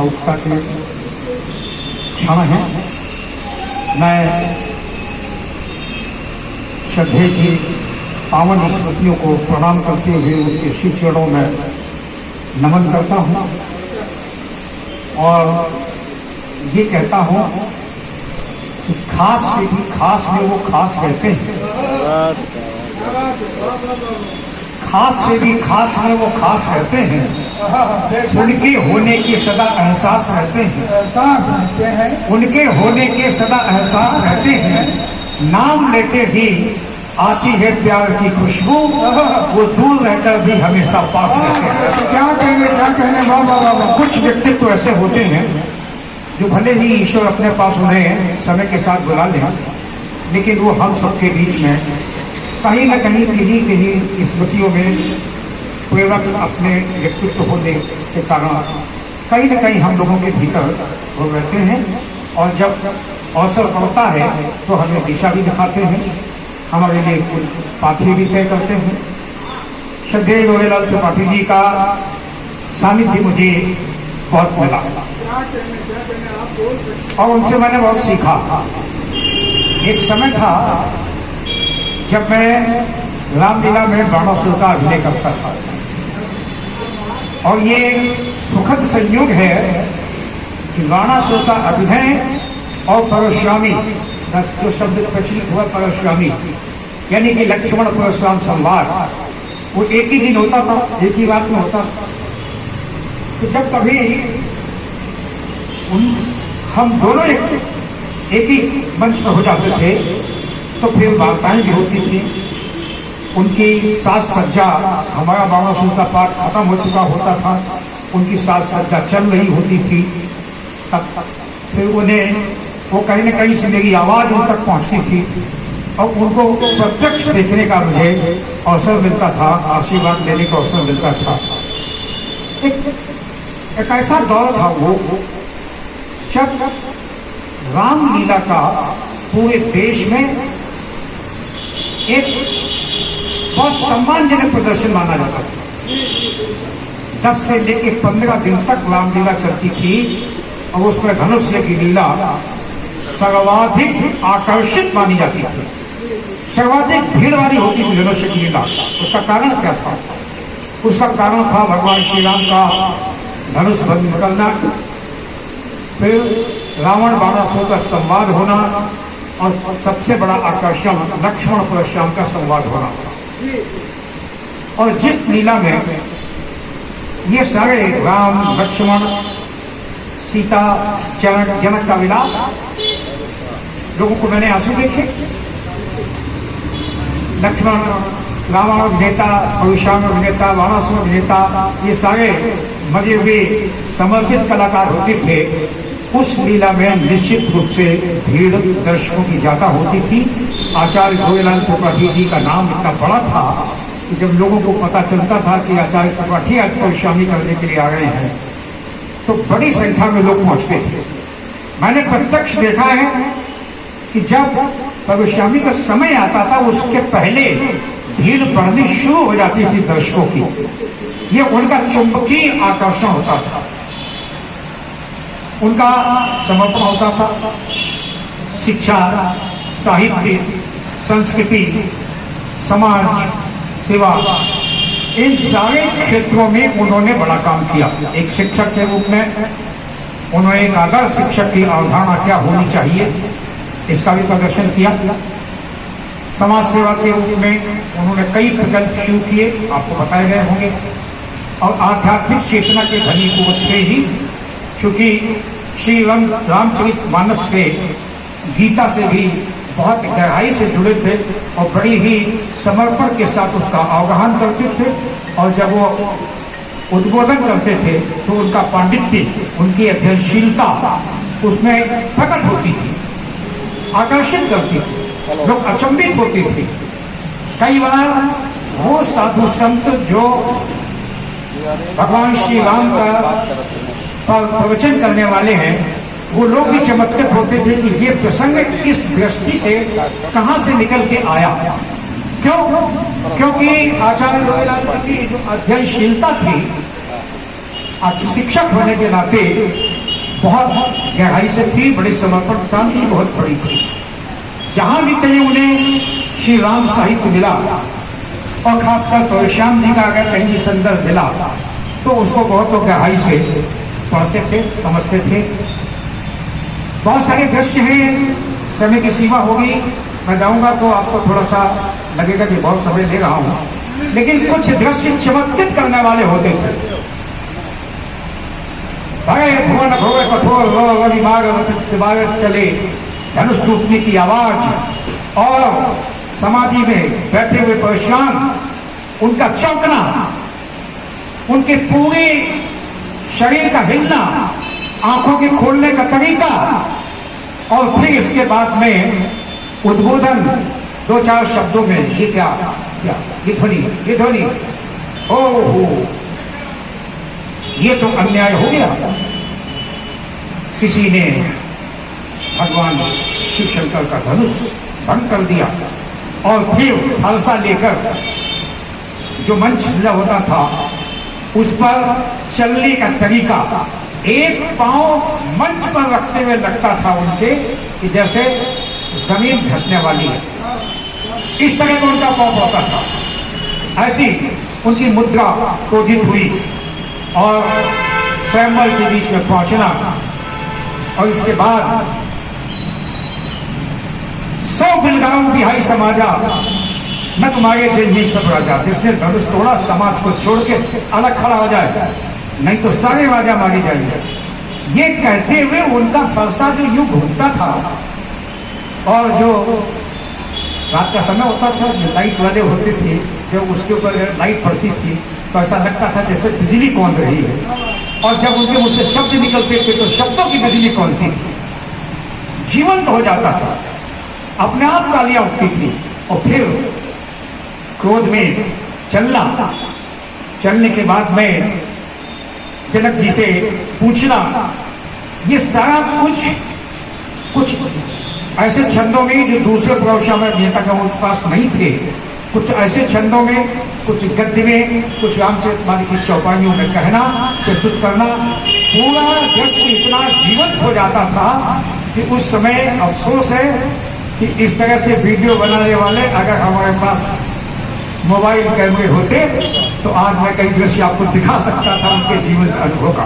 भावुकता के क्षण हैं। मैं श्रद्धेय की पावन स्मृतियों को प्रणाम करते हुए उनके श्री चरणों में नमन करता हूँ और ये कहता हूँ कि खास से भी खास में वो खास रहते हैं, खास से भी खास में वो खास रहते हैं, उनके होने के सदा एहसास रहते हैं, उनके होने के सदा एहसास रहते हैं। नाम लेते ही आती है प्यार की खुशबू, वो दूर रहकर भी हमेशा पास रहते हैं। क्या कहने वाह। कुछ व्यक्तित्व ऐसे होते हैं जो भले ही ईश्वर अपने पास उन्हें समय के साथ बुला लें, लेकिन वो हम सबके बीच में कहीं न कहीं किन्हीं स्मृतियों में प्रेरक अपने व्यक्तित्व होने के कारण कहीं न कहीं हम लोगों के भीतर वो रहते हैं। और जब अवसर पड़ता है तो हमें दिशा भी दिखाते हैं, हमारे लिए कुछ पाथी भी तय करते हैं। श्रद्धेय रोहिलाल त्रिपाठी जी का सानिध्य मुझे बहुत मिला और उनसे मैंने बहुत सीखा। एक समय था जब मैं रामलीला में बाणासुर का अभिनय करता था और ये सुखद संयोग है कि बाणासुर का अभिनय और परशुरामी, जो शब्द प्रचलित हुआ परशुरामी, यानी कि लक्ष्मण परशुराम संवाद, वो एक ही दिन होता था, एक ही रात में होता था। तो जब कभी हम दोनों एक ही मंच पर हो जाते थे तो फिर वार्ताएं भी होती थी। उनकी साज सज्जा, हमारा बाणासुर का पाठ खत्म हो चुका होता था, उनकी साज सज्जा चल रही होती थी। तब फिर उन्हें वो कहीं न कहीं से मेरी आवाज़ उन तक पहुँचती थी और उनको प्रत्यक्ष देखने का मुझे अवसर मिलता था, आशीर्वाद लेने का अवसर मिलता था। एक ऐसा दौर था वो जब रामलीला का पूरे देश में एक बहुत सम्मानजनक प्रदर्शन माना जाता था। 10 से लेकर 15 दिन तक रामलीला चलती थी और उसमें धनुष की लीला सर्वाधिक आकर्षित मानी जाती थी, सर्वाधिक भीड़ वाली होती थी धनुष की लीला। उसका कारण क्या था? उसका कारण था भगवान श्री राम का धनुष निकलना, फिर रावण बाणासुर का संवाद होना और सबसे बड़ा आकर्षण लक्ष्मण परशुराम का संवाद होना। और जिस लीला में ये सारे राम लक्ष्मण सीता जनक का विलाप, लोगों को मैंने आंसू देखे। लक्ष्मण रावण अभिनेता, परशुराम अभिनेता, बाणासुर अभिनेता, ये सारे मजे हुए समर्पित कलाकार होते थे। उस लीला में निश्चित रूप से भीड़ दर्शकों की ज्यादा होती थी। आचार्य रोहिलाल त्रिपाठी जी का नाम इतना बड़ा था कि जब लोगों को पता चलता था कि आचार्य त्रिपाठी आज परशुरामी करने के लिए आ रहे हैं तो बड़ी संख्या में लोग पहुंचते थे। मैंने प्रत्यक्ष देखा है कि जब परशुरामी का समय आता था उसके पहले भीड़ बढ़नी शुरू हो जाती थी दर्शकों की। ये उनका चुंबकीय आकर्षण होता था, उनका समर्पण होता था। शिक्षा, साहित्य, संस्कृति, समाज सेवा, इन सारे क्षेत्रों में उन्होंने बड़ा काम किया। एक शिक्षक के रूप में उन्होंने एक आदर्श शिक्षक की अवधारणा क्या होनी चाहिए इसका भी प्रदर्शन किया। समाज सेवा के रूप में उन्होंने कई प्रकल्प शुरू किए, आपको बताए गए होंगे। और आध्यात्मिक चेतना के धनी को थे ही, क्योंकि श्री रामचरितमानस से, गीता से भी बहुत गहराई से जुड़े थे और बड़ी ही समर्पण के साथ उसका अवगाहन करते थे। और जब वो उद्बोधन करते थे तो उनका पांडित्य, उनकी अध्ययनशीलता उसमें प्रकट होती थी, आकर्षित करती थी, लोग अचंभित होते थे। कई बार वो साधु संत जो भगवान श्री राम का प्रवचन करने वाले हैं, वो लोग भी चमत्कृत होते थे कि ये प्रसंग किस दृष्टि से कहां से निकल के आया। क्यों? क्योंकि आचार्य रोहिलाल की जो अध्ययनशीलता थी, शिक्षक होने के नाते बहुत गहराई से थी, बड़े समर्पण शांति बहुत बड़ी थी। जहां भी कहीं उन्हें श्री राम साहित्य मिला और खासकर तो श्याम जी का अगर कहीं संदर्भ मिला तो उसको बहुत तो गहराई से पढ़ते थे, समझते थे। बहुत सारे दृश्य हैं, समय की सीमा होगी, मैं जाऊंगा तो आपको थोड़ा सा लगेगा कि बहुत समय ले रहा हूं, लेकिन कुछ दृश्य चमत्कृत करने वाले होते थे। भुवन भोग कठोर दिमाग चले, धनुष टूटने की आवाज और समाधि में बैठे हुए परेशान, उनका चौंकना, उनके पूरे शरीर का हिलना, आंखों के खोलने का तरीका, और फिर इसके बाद में उद्बोधन 2-4 शब्दों में, ये क्या क्या ये ध्वनि ओहो, ये तो अन्याय हो गया, किसी ने भगवान शिव शंकर का धनुष भंग कर दिया। और फिर खालसा लेकर जो मंच सजा होता था उस पर चलने का तरीका, एक पांव मंच पर रखते हुए लगता था उनके कि जैसे जमीन धंसने वाली है, इस तरह का उनका पांव होता था। ऐसी उनकी मुद्रा क्रोधित हुई और स्वयंवर के बीच में पहुंचना, और इसके बाद 100 बिलगांव बिहाई समाजा न तुम्हारे जंजी सब राजा, जिसने धनुष तोड़ा समाज को छोड़ के अलग खड़ा हो जाए, नहीं तो सारे राजा मारे जाएंगे। ये कहते हुए उनका फलसा जो यूं घूमता था, और जो रात का समय होता था, जो लाइट वाले होते थे, जब उसके ऊपर लाइट पड़ती थी तो ऐसा लगता था जैसे बिजली कौंध रही है, और जब उनके मुंह से शब्द निकलते थे तो शब्दों की बिजली कौंधती थी, जीवंत हो जाता था, अपने आप तालियां उठती थी। और फिर क्रोध में चलने के बाद में जनक जी से पूछना, ये सारा कुछ ऐसे छंदों में जो दूसरे प्रभावशाली नेता के पास नहीं थे, कुछ ऐसे छंदों में, कुछ गद्य में, कुछ रामचरितमानस की चौपाइयों में कहना, प्रस्तुत करना, पूरा दृश्य इतना जीवंत हो जाता था कि उस समय अफसोस है कि इस तरह से वीडियो बनाने वाले अगर हमारे पास मोबाइल कैमरे होते तो आज मैं कई दृश्य आपको दिखा सकता था उनके जीवन अनुभव का।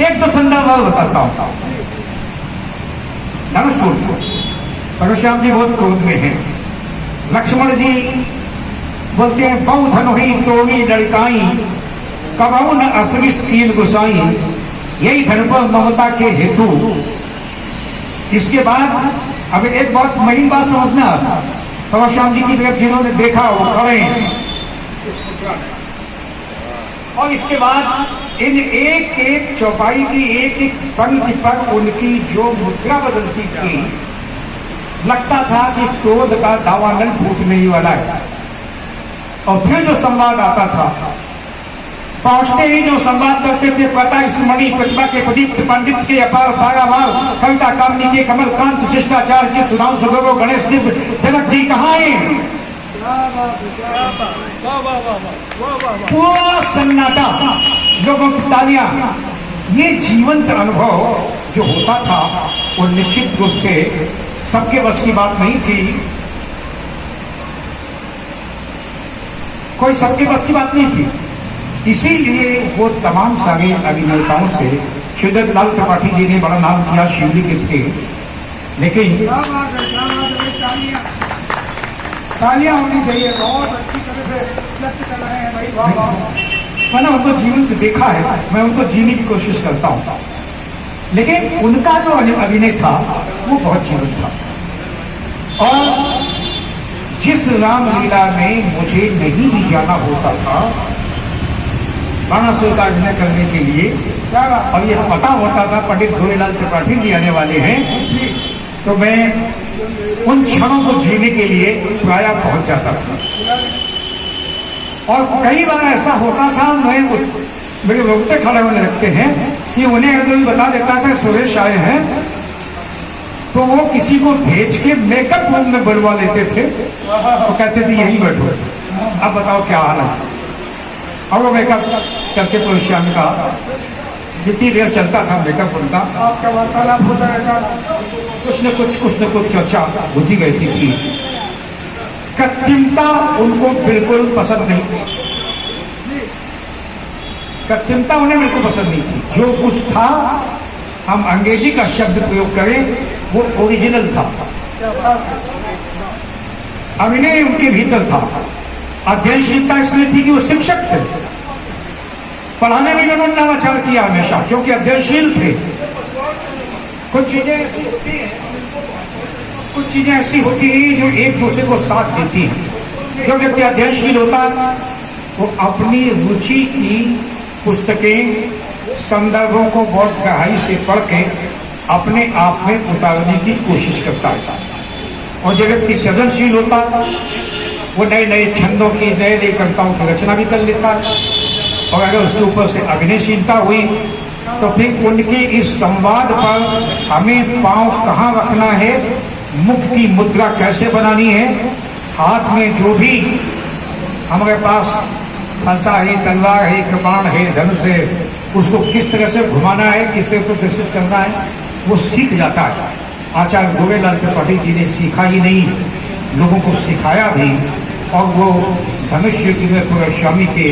एक तो संदर्भ और बताता हूं। धनुष परशुराम जी बहुत क्रोध में हैं। लक्ष्मण जी बोलते हैं, बहु धनु ही तोड़ी लड़काई, कबहु न असरिस कीन गुसाई, यही धन पर ममता के हेतु। इसके बाद अब एक बहुत महीन बात समझना, परशुराम जी की तरफ जिन्होंने देखा वो खड़े हैं, और इसके बाद इन एक एक चौपाई की एक एक पंक्ति पर उनकी जो मुद्रा बदलती थी, लगता था कि क्रोध का दावानल फूटने ही वाला है। और फिर जो संवाद आता था, पहुंचते ही जो संवाद करते थे, पता स्मृति प्रतिभा के प्रदीप्त पंडित के अपार पारावार, कविता कामनी के कमल कांत शिष्टाचार के सुधाम सुगो गणेश दिव्य, जनक जी कहाँ हैं? पूरा सन्नाटा, लोगों की तालियां। ये जीवंत अनुभव जो होता था वो निश्चित रूप से सबके बस की बात नहीं थी, कोई सबके बस की बात नहीं थी। इसीलिए वो तमाम सारे अभिनेताओं से शिवदत्त लाल त्रिपाठी जी ने बड़ा नाम किया, शिवली के थे, लेकिन तालियां होनी चाहिए, बहुत अच्छी तरह से व्यक्त कर रहे हैं भाई। मैंने उनको जीवंत देखा है, मैं उनको जीने की कोशिश करता हूँ, लेकिन उनका जो अभिनय था वो बहुत जीवंत था। और जिस रामलीला में मुझे नहीं भी जाना होता था बाणासुर का अभिनय करने के लिए, और ये पता होता था पंडित गोविंदलाल त्रिपाठी जी आने वाले हैं, तो मैं उन क्षणों को जीने के लिए प्रायः पहुंच जाता था। और कई बार ऐसा होता था, मैं मेरे रोकते खड़े होने लगते हैं कि उन्हें अगर बता देता था सुरेश आए हैं, तो वो किसी को भेज के मेकअप रूम में बुलवा लेते थे, तो कहते थे यही बैठो, अब बताओ क्या हाल है। और वो मेकअप करके तो श्याम का जितनी देर चलता था मेकअप उनका, आपका वार्तालाप होता रहता था। कुछ न कुछ चर्चा होती रहती थी। कृत्रिमता उनको बिल्कुल पसंद नहीं थी, कृत्रिमता उन्हें बिल्कुल पसंद नहीं थी। जो कुछ था, हम अंग्रेजी का शब्द प्रयोग करें, वो ओरिजिनल था, अभिनय उनके भीतर था। अध्ययनशीलता इसलिए थी कि वो शिक्षक थे, पढ़ाने में उन्होंने नवाचार किया हमेशा, क्योंकि अध्ययनशील थे। कुछ चीजें ऐसी होती हैं, कुछ चीजें ऐसी होती हैं जो एक दूसरे को साथ देती हैं। जो व्यक्ति अध्ययनशील होता है वो अपनी रुचि की पुस्तकें, संदर्भों को बहुत गहराई से पढ़ के अपने आप में उतारने की कोशिश करता है। और जो व्यक्ति सृजनशील होता है वो नए नए छंदों की, नए नए कविताओं की रचना भी कर लेता है। और अगर उसके ऊपर से अभिनयशीलता हुई तो फिर उनके इस संवाद पर हमें पांव कहाँ रखना है, मुख की मुद्रा कैसे बनानी है, हाथ में जो भी हमारे पास फंसा है, तलवार है, कृपाण है, धनुष है, उसको किस तरह से घुमाना है, किस तरह प्रदर्शित करना है, वो सीख जाता है। आचार्य गोविंदलाल त्रिपाठी जी ने सीखा ही नहीं, लोगों को सिखाया भी। और वो धनुष्य की स्वामी के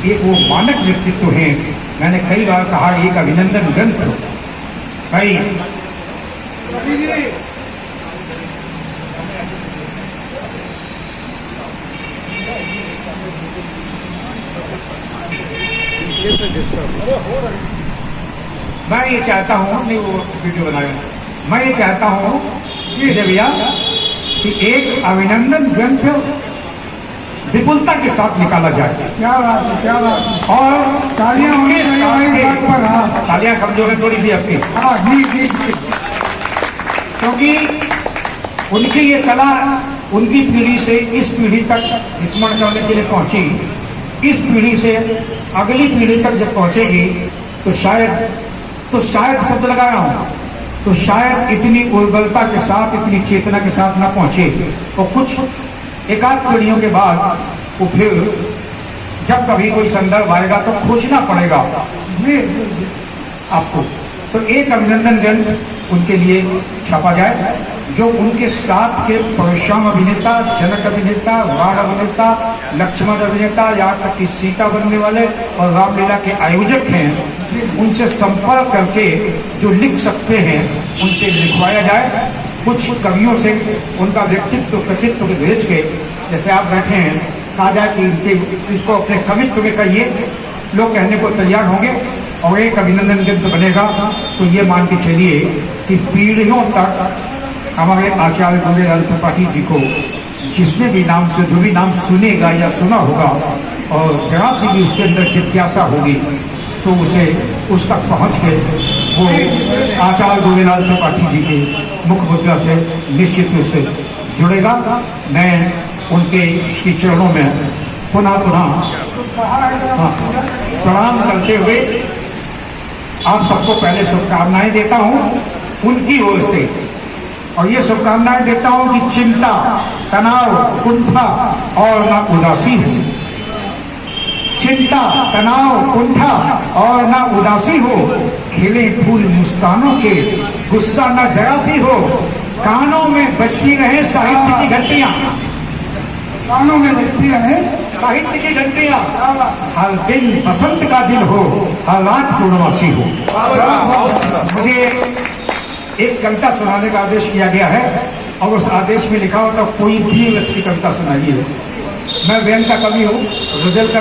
एक वो मानक व्यक्तित्व हैं। मैंने कई बार कहा, एक अभिनंदन ग्रंथ भाई मैं ये चाहता हूँ, नहीं वो वीडियो बनाए, मैं ये चाहता हूँ कि भैया कि एक अभिनंदन ग्रंथ विपुलता के साथ निकाला जाए। क्या बात है, क्या बात है। और तालियां उनके साथ पर, हाँ तालियां कमजोर है थोड़ी सी आपकी, हाँ जी जी जी, क्योंकि उनकी ये कला उनकी पीढ़ी से इस पीढ़ी तक स्मरण करने के लिए पहुंची। इस पीढ़ी से अगली पीढ़ी तक जब पहुंचेगी तो शायद शब्द लगा रहा हूं, तो शायद इतनी उर्वरता के साथ, इतनी चेतना के साथ ना पहुंचे। और कुछ एकाध पीढ़ियों के बाद वो फिर जब कभी कोई संदर्भ आएगा तो खोजना पड़ेगा आपको। तो एक अभिनंदन ग्रंथ उनके लिए छापा जाए, जो उनके साथ के परशुराम अभिनेता, जनक अभिनेता, राण अभिनेता, लक्ष्मण अभिनेता, यहाँ तक कि सीता बनने वाले और रामलीला के आयोजक हैं, उनसे संपर्क करके जो लिख सकते हैं उनसे लिखवाया जाए। कुछ कवियों से उनका व्यक्तित्व कृतित्व भेज के, जैसे आप बैठे हैं, कहा जाए कि इनके इसको अपने कवित्व में कहिए, लोग कहने को तैयार होंगे और एक अभिनंदन ग्रंथ बनेगा। तो ये मान के चलिए कि पीढ़ियों तक हमारे आचार्य गोविंदलाल त्रिपाठी जी को जिसने भी नाम से, जो भी नाम सुनेगा या सुना होगा और जरा सी भी उसके अंदर जिज्ञासा होगी तो उसे उस तक पहुँच के वो आचार्य गोविंदलाल त्रिपाठी जी के मुख मुद्रा से निश्चित रूप से जुड़ेगा। मैं उनके श्री चरणों में पुनः प्रणाम करते हुए आप सबको पहले शुभकामनाएं देता हूं उनकी ओर से, और ये शुभकामनाएं देता हूं कि चिंता, तनाव, कुंठा और ना उदासी हो। चिंता, तनाव, कुंठा और ना उदासी हो। खिले फूल मुस्कानों के, गुस्सा ना जरासी हो। कानों में बजती रहे साहित्य की घंटियां, कानों में बजती रहे साहित्य की घंटियां। हर दिन बसंत का दिन हो, हर रात पूर्णमासी हो। मुझे एक कविता सुनाने का आदेश किया गया है और उस आदेश में लिखा होता कोई भी उसकी कविता सुनाइए। मैं व्यंग का कवि हूँ, गजल का